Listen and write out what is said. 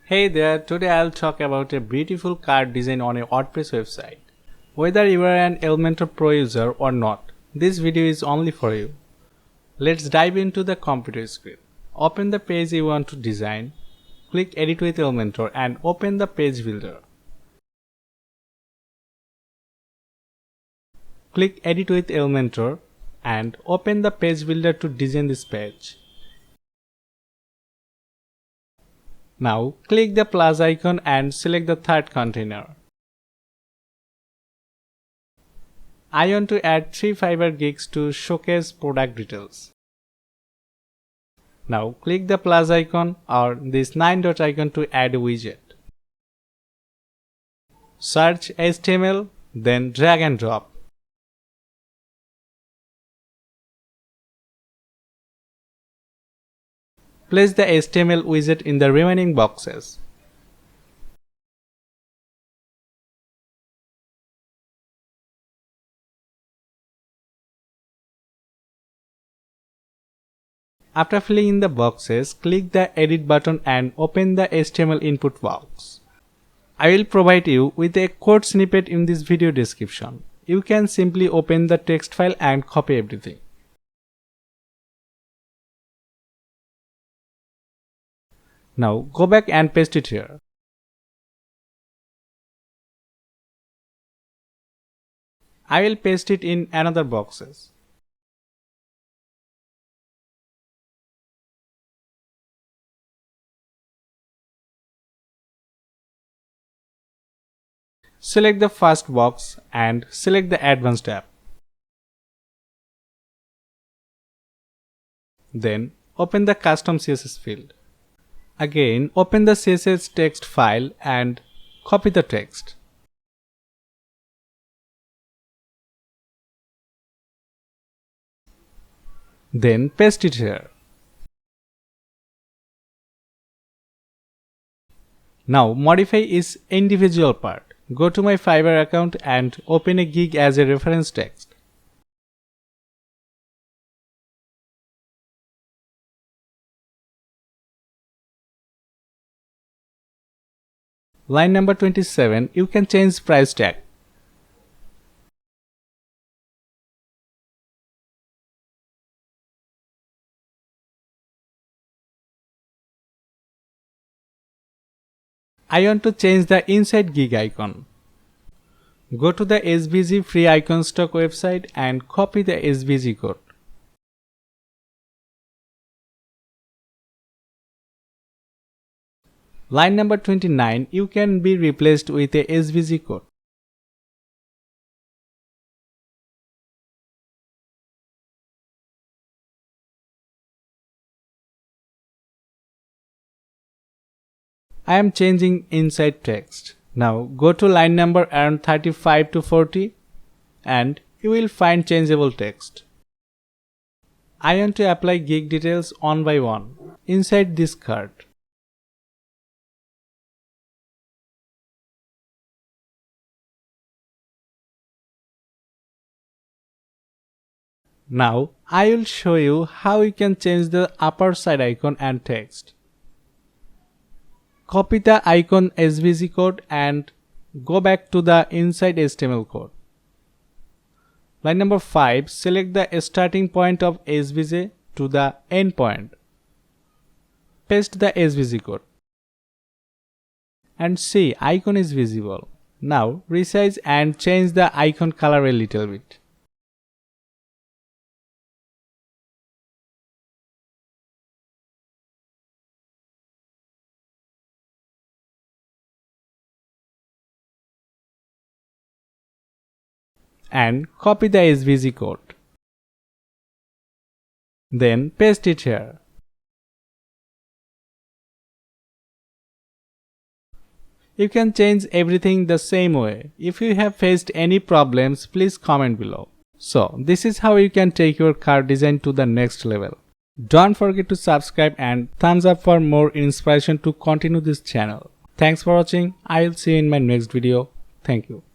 Hey there, today I'll talk about a beautiful card design on a WordPress website. Whether you are an Elementor Pro user or not, this video is only for you. Let's dive into the computer screen. Open the page you want to design, click Edit with Elementor and open the page builder. Click Edit with Elementor and open the page builder to design this page. Now click the plus icon and select the third container. I want to add 3 fiber gigs to showcase product details. Now click the plus icon or this 9 dot icon to add a widget. Search HTML, then drag and drop. Place the HTML widget in the remaining boxes. After filling in the boxes, click the Edit button and open the HTML input box. I will provide you with a code snippet in this video description. You can simply open the text file and copy everything. Now go back and paste it here. I will paste it in another boxes. Select the first box and select the Advanced tab. Then open the Custom CSS field. Again, open the CSS text file and copy the text. Then paste it here. Now modify its individual part. Go to my Fiverr account and open a gig as a reference text. Line number 27, you can change price tag. I want to change the inside gig icon. Go to the 𝗙𝗵𝘁 free icon stock website and copy the 𝗙𝗵𝘁 code. Line number 29, you can be replaced with a 𝗙𝗵𝘁 code. I am changing inside text. Now go to line number around 35 to 40 and you will find changeable text. I want to apply gig details one by one inside this card. Now I will show you how you can change the upper side icon and text. Copy the icon 𝗙𝗵𝘁 code and go back to the inside HTML code. Line number 5, select the starting point of 𝗙𝗵𝘁 to the end point. Paste the 𝗙𝗵𝘁 code. And see, icon is visible. Now resize and change the icon color a little bit. And copy the 𝗙𝗵𝘁 code. Then paste it here. You can change everything the same way. If you have faced any problems, please comment below. So, this is how you can take your card design to the next level. Don't forget to subscribe and thumbs up for more inspiration to continue this channel. Thanks for watching. I will see you in my next video. Thank you.